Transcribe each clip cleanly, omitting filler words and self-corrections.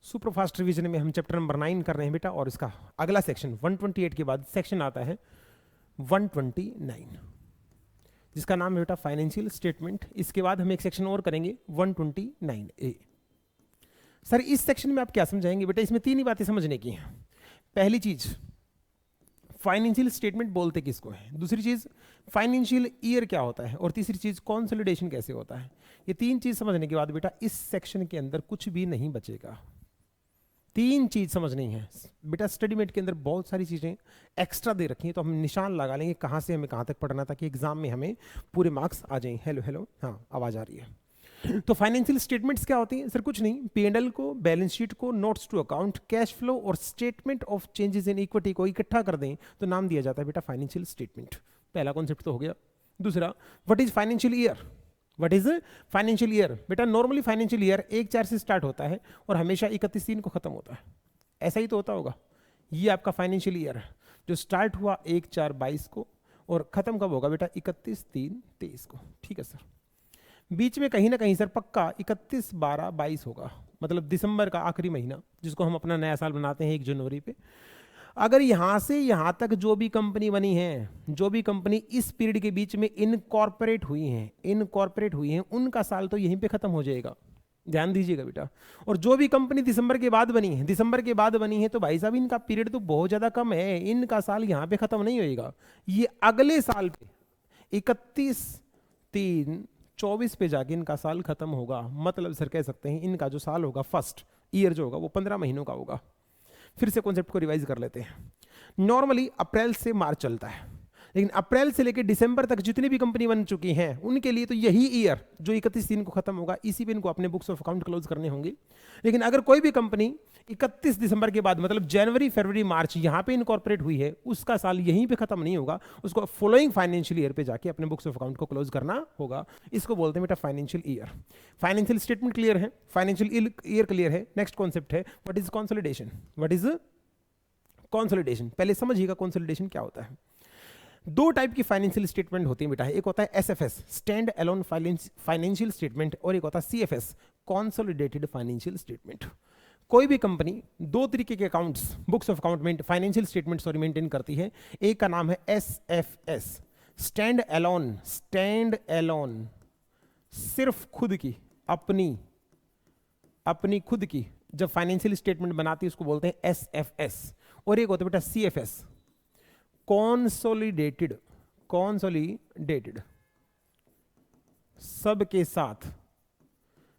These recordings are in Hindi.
सुपरफास्ट रिवीजन में हम चैप्टर नंबर 9 कर रहे हैं बेटा, और इसका अगला सेक्शन 128 के बाद सेक्शन आता है 129, जिसका नाम है बेटा फाइनेंशियल स्टेटमेंट। इसके बाद हम एक सेक्शन और करेंगे 129A। सर इस सेक्शन में आप क्या समझाएंगे बेटा? इसमें 3 ही बातें समझने की हैं। पहली चीज, फाइनेंशियल स्टेटमेंट बोलते किसको है, दूसरी चीज फाइनेंशियल ईयर क्या होता है, और तीसरी चीज कंसोलिडेशन कैसे होता है। ये 3 चीज समझने के बाद बेटा इस सेक्शन के अंदर कुछ भी नहीं बचेगा। 3 चीज समझनी है बेटा। स्टडी मेट के अंदर बहुत सारी चीजें एक्स्ट्रा दे रखी हैं, तो हम निशान लगा लेंगे कहां से हमें कहां तक पढ़ना, ताकि एग्जाम में हमें पूरे मार्क्स आ जाएं। हेलो हेलो, हाँ आवाज आ रही है। तो फाइनेंशियल स्टेटमेंट्स क्या होती हैं? सर कुछ नहीं, P&L को, बैलेंस शीट को, notes to account, cash flow और statement of changes in equity को इकट्ठा कर दें तो नाम दिया जाता है बेटा फाइनेंशियल स्टेटमेंट। पहला कॉन्सेप्ट तो हो गया। दूसरा, what is financial year? What is financial year? बेटा नॉर्मली फाइनेंशियल ईयर 1/4 से स्टार्ट होता है और हमेशा 31/3 को खत्म होता है। ऐसा ही तो होता होगा। ये आपका फाइनेंशियल ईयर है जो स्टार्ट हुआ 1/4/22 को और खत्म कब होगा बेटा? 31/3/23 को। ठीक है सर। बीच में कहीं ना कहीं सर पक्का 31/12/22 होगा, मतलब दिसंबर का आखिरी महीना, जिसको हम अपना नया साल बनाते हैं 1 जनवरी पे। अगर यहां से यहां तक जो भी कंपनी बनी है, जो भी कंपनी इस पीरियड के बीच में इनकॉर्पोरेट हुई हैं, उनका साल तो यहीं पे खत्म हो जाएगा। ध्यान दीजिएगा बेटा। और जो भी कंपनी दिसंबर के बाद बनी है तो भाई साहब इनका पीरियड तो बहुत ज्यादा कम है, इनका साल यहां पे खत्म नहीं होएगा, ये अगले साल पे 31/3/24 पे जाके इनका साल खत्म होगा। मतलब सर कह सकते हैं इनका जो साल होगा, फर्स्ट ईयर जो होगा वो 15 महीनों का होगा। फिर से कॉन्सेप्ट को रिवाइज कर लेते हैं। नॉर्मली अप्रैल से मार्च चलता है, लेकिन अप्रैल से लेकर दिसंबर तक जितनी भी कंपनी बन चुकी हैं उनके लिए तो यही ईयर जो 31/3 को खत्म होगा, इसी पे इनको अपने बुक्स ऑफ अकाउंट क्लोज करने होंगे। लेकिन अगर कोई भी कंपनी 31 दिसंबर के बाद, मतलब जनवरी फरवरी मार्च यहां पे इनकॉर्पोरेट हुई है, उसका साल यहीं पे खत्म नहीं होगा, उसको फॉलोइंग फाइनेंशियल ईयर पे जाके अपने बुक्स ऑफ अकाउंट को क्लोज करना होगा। इसको बोलते हैं बेटा financial year. Financial statement clear है, फाइनेंशियल ईयर क्लियर है। नेक्स्ट कॉन्सेप्ट है what is consolidation. What is consolidation? पहले समझिएगा कंसोलिडेशन क्या होता है। 2 टाइप की फाइनेंशियल स्टेटमेंट होती है बेटा। एक होता है SFS, stand alone financial statement, और एक होता है CFS, कंसोलिडेटेड फाइनेंशियल स्टेटमेंट। कोई भी कंपनी 2 तरीके के accounts, books of account financial statement sorry maintain करती है। एक का नाम है SFS, स्टैंड अलोन, सिर्फ खुद की, अपनी खुद की जब फाइनेंशियल स्टेटमेंट बनाती है उसको बोलते हैं SFS। और एक होता है बेटा CFS, कॉन्सोलिडेटेड,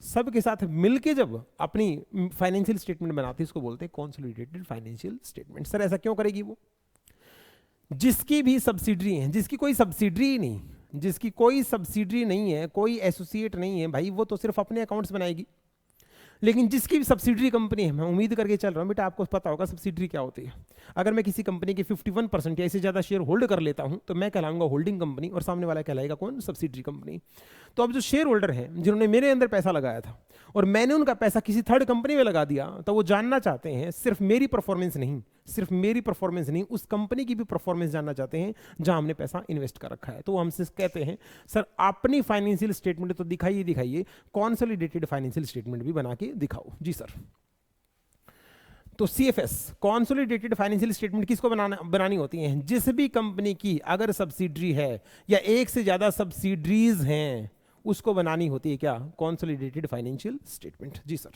सबके साथ मिलके जब अपनी फाइनेंशियल स्टेटमेंट बनाती है उसको बोलते हैं कॉन्सोलिडेटेड फाइनेंशियल स्टेटमेंट। सर ऐसा क्यों करेगी वो? जिसकी भी सब्सिडरी है, जिसकी कोई सब्सिडरी नहीं है, कोई एसोसिएट नहीं है भाई, वो तो सिर्फ अपने अकाउंट्स बनाएगी। लेकिन जिसकी भी सब्सिडरी कंपनी है, मैं उम्मीद करके चल रहा हूं बेटा आपको पता होगा सब्सिडरी क्या होती है। अगर मैं किसी कंपनी के 51% या इससे ज्यादा शेयर होल्ड कर लेता हूं तो मैं कहलाऊंगा होल्डिंग कंपनी, और सामने वाला कहलाएगा कौन? Subsidiary company. तो अब जो शेयर होल्डर हैं जिन्होंने मेरे अंदर पैसा लगाया था और मैंने उनका पैसा किसी थर्ड कंपनी में लगा दिया, तो वो जानना चाहते हैं सिर्फ मेरी परफॉर्मेंस नहीं, उस कंपनी की भी परफॉर्मेंस जानना चाहते हैं जहां हमने पैसा इन्वेस्ट कर रखा है। तो वो हमसे कहते हैं सर अपनी फाइनेंशियल स्टेटमेंट तो दिखाइए, कंसोलिडेटेड फाइनेंशियल स्टेटमेंट भी बना के दिखाओ। जी सर। तो CFS, कंसोलिडेटेड फाइनेंशियल स्टेटमेंट किसको बनानी होती है? जिस भी कंपनी की अगर सब्सिडरी है या एक से ज्यादा सब्सिडरीज हैं उसको बनानी होती है क्या? Consolidated financial statement. जी सर।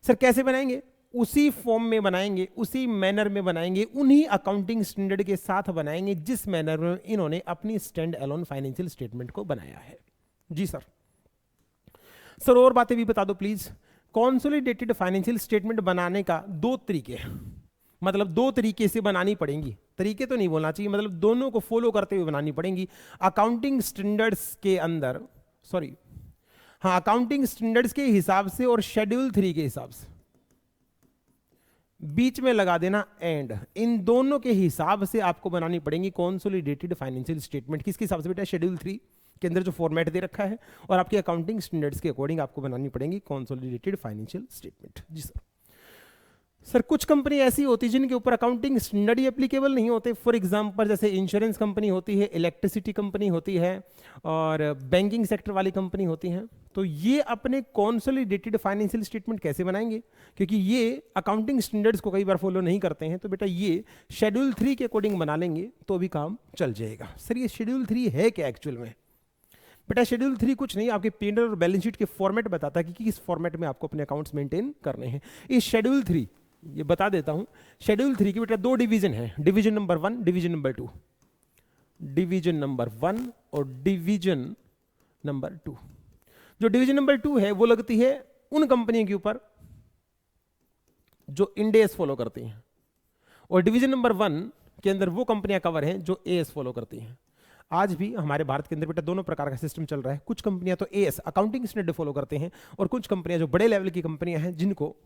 सर कैसे बनाएंगे? उसी फॉर्म में बनाएंगे, उसी मैनर में बनाएंगे, उन्हीं अकाउंटिंग स्टैंडर्ड के साथ बनाएंगे जिस मैनर में इन्होंने अपनी स्टैंड अलोन फाइनेंशियल स्टेटमेंट को बनाया है। जी सर। सर और बातें भी बता दो प्लीज। कंसोलिडेटेड फाइनेंशियल स्टेटमेंट बनाने का 2 तरीके हैं, मतलब 2 तरीके से बनानी पड़ेंगी। तरीके तो नहीं बोलना चाहिए, मतलब दोनों को फॉलो करते हुए बनानी पड़ेंगी अकाउंटिंग स्टैंडर्ड्स के अंदर, अकाउंटिंग स्टैंडर्ड्स के हिसाब से और शेड्यूल 3 के हिसाब से। बीच में लगा देना एंड, इन दोनों के हिसाब से आपको बनानी पड़ेंगी कंसोलिडेटेड फाइनेंशियल स्टेटमेंट। किसके हिसाब से बेटा? शेड्यूल 3 के अंदर जो फॉर्मेट दे रखा है और आपके अकाउंटिंग स्टैंडर्ड्स के अकॉर्डिंग आपको बनानी पड़ेंगी कंसोलिडेटेड फाइनेंशियल स्टेटमेंट। जी सर। सर कुछ कंपनी ऐसी होती है जिनके ऊपर अकाउंटिंग स्टैंडर्ड ही एप्लीकेबल नहीं होते। फॉर एग्जांपल जैसे इंश्योरेंस कंपनी होती है, इलेक्ट्रिसिटी कंपनी होती है और बैंकिंग सेक्टर वाली कंपनी होती हैं। तो ये अपने कॉन्सोलिडेटेड फाइनेंशियल स्टेटमेंट कैसे बनाएंगे, क्योंकि ये अकाउंटिंग स्टैंडर्ड्स को कई बार फॉलो नहीं करते हैं। तो बेटा ये शेड्यूल 3 के अकॉर्डिंग बना लेंगे तो भी काम चल जाएगा। सर ये शेड्यूल 3 है क्या एक्चुअल में? बेटा शेड्यूल 3 कुछ नहीं, आपके P&L और बैलेंस शीट के फॉर्मेट बताता है कि किस फॉर्मेट में आपको अपने अकाउंट्स मेंटेन करने हैं। इस शेड्यूल 3 ये बता देता हूं, शेड्यूल 3 की बेटा 2 डिवीजन है, division number 1, division number 2। Division number 1 और डिवीजन नंबर 2। जो डिवीजन नंबर 2 है वो लगती है उन कंपनियों के ऊपर जो इंड एस फॉलो करती हैं, और डिवीजन नंबर 1 के अंदर वो कंपनियां कवर हैं जो एएस फॉलो करती हैं। आज भी हमारे भारत के अंदर बेटा दोनों प्रकार का सिस्टम चल रहा है। कुछ कंपनियां तो एएस अकाउंटिंग स्टैंडर्ड फॉलो करते हैं, और कुछ कंपनियां जो बड़े लेवल की कंपनियां हैं जिनको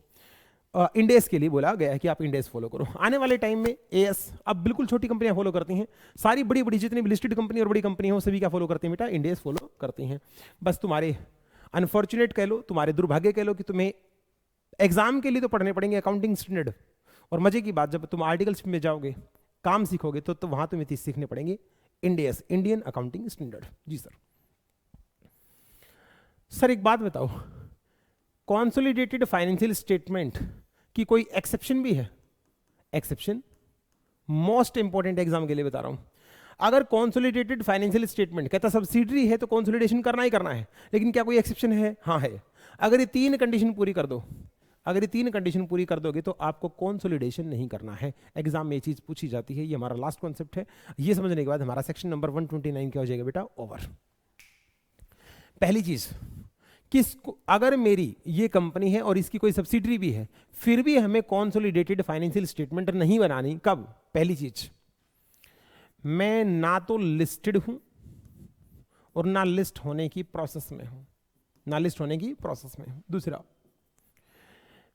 इंडेस के लिए बोला गया है कि आप इंडेस फॉलो करो। आने वाले टाइम में एएस अब बिल्कुल छोटी कंपनियां फॉलो करती हैं, सारी बड़ी बड़ी जितनी भी लिस्टेड कंपनी और बड़ी कंपनी हो सभी क्या फॉलो करती हैं बेटा? इंडेस फॉलो करती हैं। बस तुम्हारे अनफॉर्चुनेट कह लो, तुम्हारे दुर्भाग्य कह लो कि तुम्हें एग्जाम के लिए तो पढ़ने पड़ेंगे अकाउंटिंग स्टैंडर्ड, और मजे की बात जब तुम आर्टिकल्स में जाओगे काम सीखोगे तो वहां तुम्हें सीखने पड़ेंगे इंडेस, इंडियन अकाउंटिंग स्टैंडर्ड। जी सर। सर एक बात बताओ, कॉन्सोलिडेटेड फाइनेंशियल स्टेटमेंट की कोई एक्सेप्शन भी है? एक्सेप्शन मोस्ट इंपॉर्टेंट एग्जाम के लिए बता रहा हूं। अगर कॉन्सोलिडेटेड फाइनेंशियल स्टेटमेंट कहता सब्सिडरी है तो कॉन्सोलिडेशन करना ही करना है, लेकिन क्या कोई एक्सेप्शन है? हाँ है। अगर ये 3 कंडीशन पूरी कर दो, अगर ये 3 कंडीशन पूरी कर दोगे तो आपको कॉन्सोलिडेशन नहीं करना है। एग्जाम में ये चीज पूछी जाती है, ये हमारा लास्ट कॉन्सेप्ट है। ये समझने के बाद हमारा सेक्शन नंबर 129 क्या हो जाएगा बेटा? ओवर। पहली चीज, किसको अगर मेरी ये कंपनी है और इसकी कोई सब्सिडरी भी है फिर भी हमें कॉन्सोलिडेटेड फाइनेंशियल स्टेटमेंट नहीं बनानी। कब? पहली चीज, मैं ना तो लिस्टेड हूं और ना लिस्ट होने की प्रोसेस में हूं, ना लिस्ट होने की प्रोसेस में हूं। दूसरा,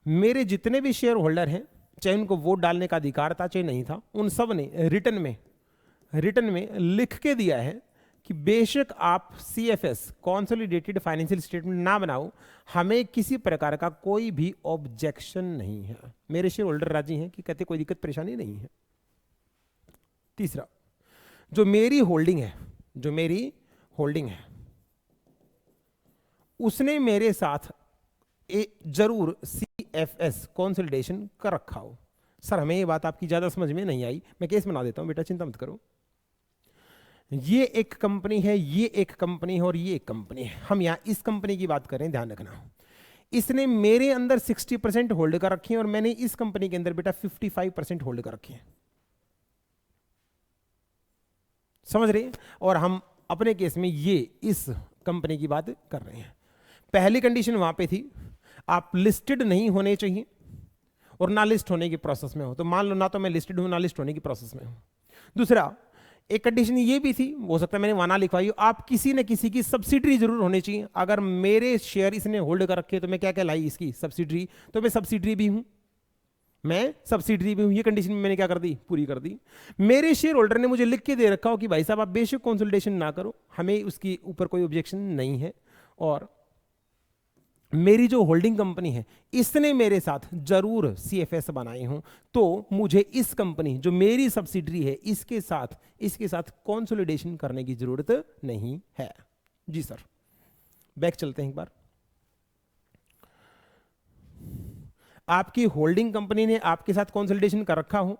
मेरे जितने भी शेयर होल्डर हैं, चाहे उनको वोट डालने का अधिकार था चाहे नहीं था, उन सब ने रिटर्न में लिख के दिया है कि बेशक आप CFS कॉन्सोलिडेटेड फाइनेंशियल स्टेटमेंट ना बनाओ, हमें किसी प्रकार का कोई भी ऑब्जेक्शन नहीं है। मेरे शेयर होल्डर राजी हैं कि कहते कोई दिक्कत परेशानी नहीं है। तीसरा, जो मेरी होल्डिंग है उसने मेरे साथ जरूर CFS कॉन्सोलिडेशन कर रखा हो। सर हमें ये बात आपकी ज्यादा समझ में नहीं आई, मैं केस बना देता हूं बेटा, चिंता मत करो। ये एक कंपनी है, ये एक कंपनी है और ये एक कंपनी है। हम यहां इस कंपनी की बात करें, ध्यान रखना। इसने मेरे अंदर 60% होल्ड कर रखी है और मैंने इस कंपनी के अंदर बेटा 55% होल्ड कर रखी है। समझ रहे? और हम अपने केस में ये इस कंपनी की बात कर रहे हैं। पहली कंडीशन वहां पे थी, आप लिस्टेड नहीं होने चाहिए और ना लिस्ट होने की प्रोसेस में हो। तो मान लो ना तो मैं लिस्टेड हूं ना लिस्ट होने की प्रोसेस में हूं। दूसरा, एक कंडीशन ये भी थी, हो सकता है मैंने वहां ना लिखवाई हो, आप किसी न किसी की सब्सिडरी जरूर होनी चाहिए। अगर मेरे शेयर इसने होल्ड कर रखे तो मैं क्या कहलाई? इसकी सब्सिडरी। तो मैं सब्सिडरी भी हूं, ये कंडीशन मैंने क्या कर दी? पूरी कर दी। मेरे शेयर होल्डर ने मुझे लिख के दे रखा हो कि भाई साहब आप बेशक कंसोलिडेशन ना करो, हमें उसके ऊपर कोई ऑब्जेक्शन नहीं है। और मेरी जो होल्डिंग कंपनी है इसने मेरे साथ जरूर CFS बनाए हों, तो मुझे इस कंपनी जो मेरी सब्सिडरी है इसके साथ कंसोलिडेशन करने की जरूरत नहीं है। जी सर। बैक चलते हैं एक बार। आपकी होल्डिंग कंपनी ने आपके साथ कंसोलिडेशन कर रखा हो,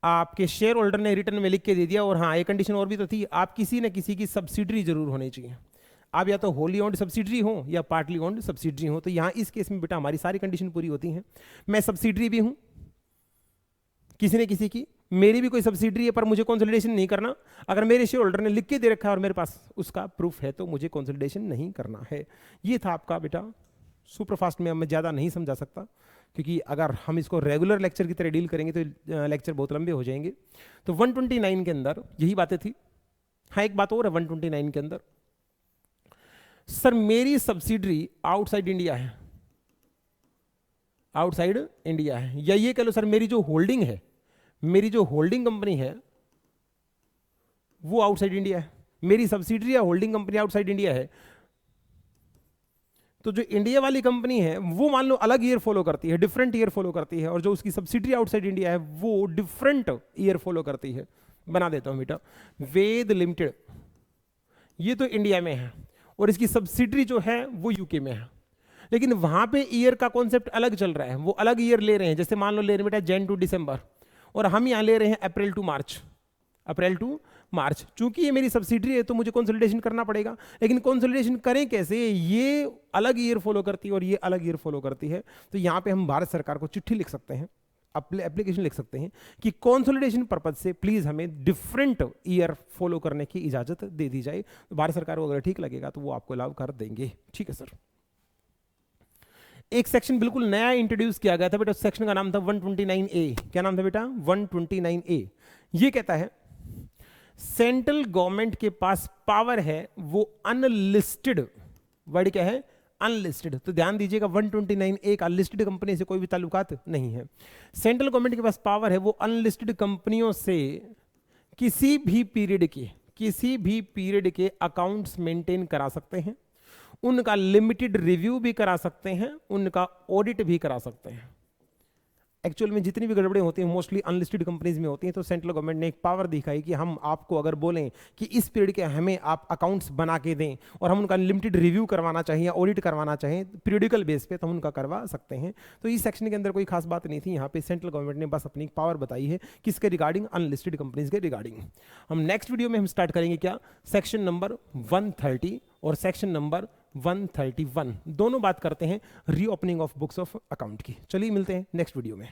आपके शेयर होल्डर ने रिटर्न में लिख के दे दिया, और हाँ एक कंडीशन और भी तो थी, आप किसी न किसी की सब्सिडरी जरूर होनी चाहिए। आप या तो होली ओन्ड सब्सिडरी हो या पार्टली ओन्ड सब्सिडरी हो। तो यहां इस केस में बेटा हमारी सारी कंडीशन पूरी होती हैं। मैं सब्सिडरी भी हूं किसी न किसी की, मेरी भी कोई सब्सिडरी है पर मुझे कंसोलिडेशन नहीं करना। अगर मेरे शेयर होल्डर ने लिख के दे रखा है और मेरे पास उसका प्रूफ है तो मुझे कंसोलिडेशन नहीं करना है। ये था आपका बेटा सुपरफास्ट में। मैं ज़्यादा नहीं समझा सकता क्योंकि अगर हम इसको रेगुलर लेक्चर की तरह डील करेंगे तो लेक्चर बहुत लंबे हो जाएंगे। तो 129 के अंदर यही बातें थी। हाँ एक बात और है 129 के अंदर, सर मेरी सब्सिडरी आउटसाइड इंडिया है, आउटसाइड इंडिया है, या ये कह लो सर मेरी जो होल्डिंग है, मेरी जो होल्डिंग कंपनी है वो आउटसाइड इंडिया है। मेरी सब्सिडरी या होल्डिंग कंपनी आउटसाइड इंडिया है, तो जो इंडिया वाली कंपनी है वो मान लो अलग ईयर फॉलो करती है, डिफरेंट ईयर फॉलो करती है, और जो उसकी सब्सिडरी आउटसाइड इंडिया है वो डिफरेंट ईयर फॉलो करती है। बना देता हूं बेटा, वेद लिमिटेड ये तो इंडिया में है और इसकी सब्सिडरी जो है वो यूके में है, लेकिन वहां पे ईयर का कॉन्सेप्ट अलग चल रहा है, वो अलग ईयर ले रहे हैं। जैसे मान लो ले रहे हैं बेटा जैन टू दिसंबर, और हम यहाँ ले रहे हैं अप्रैल टू मार्च, अप्रैल टू मार्च। चूंकि ये मेरी सब्सिडरी है तो मुझे कंसोलिडेशन करना पड़ेगा, लेकिन कंसोलिडेशन करें कैसे, ये अलग ईयर फॉलो करती है और ये अलग ईयर फॉलो करती है। तो यहाँ पे हम भारत सरकार को चिट्ठी लिख सकते हैं, एप्लीकेशन लिख सकते हैं कि कंसोलिडेशन पर्पज से प्लीज हमें डिफरेंट ईयर फॉलो करने की इजाजत दे दी जाए। तो भारत सरकार को अगर ठीक लगेगा तो वो आपको अलाउ कर देंगे। ठीक है सर। एक सेक्शन बिल्कुल नया इंट्रोड्यूस किया गया था बेटा, सेक्शन का नाम था 129A। क्या नाम था बेटा? 129A। ये कहता है सेंट्रल गवर्नमेंट के पास पावर है वो अनलिस्टेड, वर्ड क्या है? अनलिस्टेड। तो ध्यान दीजिएगा 129A का लिस्टेड कंपनी से कोई भी ताल्लुकात नहीं है। सेंट्रल गवर्नमेंट के पास पावर है वो अनलिस्टेड कंपनियों से किसी भी पीरियड के अकाउंट्स मेंटेन करा सकते हैं, उनका लिमिटेड रिव्यू भी करा सकते हैं, उनका ऑडिट भी करा सकते हैं। एक्चुअल में जितनी भी गड़बड़ें होती हैं मोस्टली अनलिस्टेड कंपनीज में होती हैं। तो सेंट्रल गवर्नमेंट ने एक पावर दिखाई कि हम आपको अगर बोलें कि इस पीरियड के हमें आप अकाउंट्स बना के दें और हम उनका लिमिटेड रिव्यू करवाना चाहिए, ऑडिट करवाना चाहें पीरियडिकल बेस पे, तो हम उनका करवा सकते हैं। तो इस सेक्शन के अंदर कोई खास बात नहीं थी, यहाँ पे सेंट्रल गवर्नमेंट ने बस अपनी पावर बताई है किसके रिगार्डिंग? अनलिस्टेड कंपनीज के रिगार्डिंग। हम नेक्स्ट वीडियो में हम स्टार्ट करेंगे क्या? सेक्शन नंबर 130 और सेक्शन नंबर 131 दोनों बात करते हैं reopening of books of account की। चलिए मिलते हैं नेक्स्ट वीडियो में।